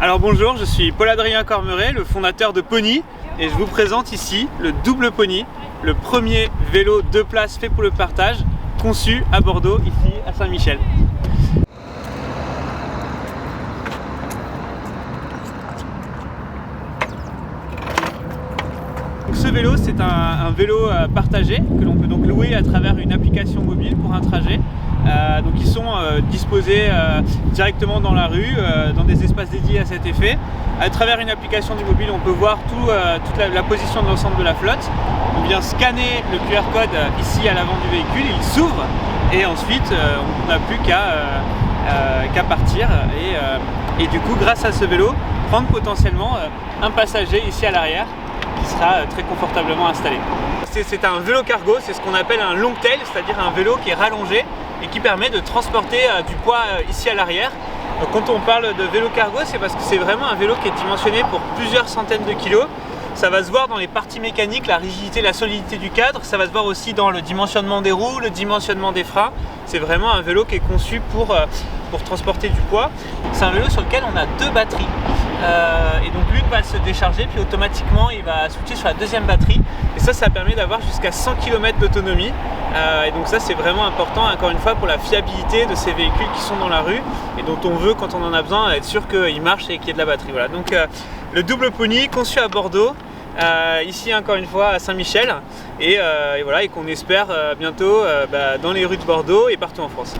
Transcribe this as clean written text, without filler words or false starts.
Alors bonjour, je suis Paul-Adrien Cormeret, le fondateur de Pony, et je vous présente ici le Double Pony, le premier vélo 2 places fait pour le partage, conçu à Bordeaux, ici à Saint-Michel. Ce vélo, c'est un vélo partagé que l'on peut donc louer à travers une application mobile pour un trajet. Donc ils sont disposés directement dans la rue, dans des espaces dédiés à cet effet. À travers une application du mobile, on peut voir toute la position de l'ensemble de la flotte. On vient scanner le QR code ici à l'avant du véhicule, il s'ouvre et ensuite on n'a plus qu'à partir et du coup grâce à ce vélo, prendre potentiellement un passager ici à l'arrière qui sera très confortablement installé. C'est un vélo cargo, c'est ce qu'on appelle un long tail, c'est-à-dire un vélo qui est rallongé et qui permet de transporter du poids ici à l'arrière. Quand on parle de vélo cargo, c'est parce que c'est vraiment un vélo qui est dimensionné pour plusieurs centaines de kilos. Ça va se voir dans les parties mécaniques, la rigidité, la solidité du cadre. Ça va se voir aussi dans le dimensionnement des roues, le dimensionnement des freins. C'est vraiment un vélo qui est conçu pour transporter du poids. C'est un vélo sur lequel on a deux batteries. Et donc l'une va se décharger, puis automatiquement il va switcher sur la deuxième batterie. Et ça permet d'avoir jusqu'à 100 km d'autonomie. Et donc ça c'est vraiment important, encore une fois, pour la fiabilité de ces véhicules qui sont dans la rue et dont on veut, quand on en a besoin, être sûr qu'ils marchent et qu'il y ait de la batterie. Voilà. Donc le Double Pony conçu à Bordeaux, ici encore une fois à Saint-Michel, et voilà, et qu'on espère bientôt dans les rues de Bordeaux et partout en France.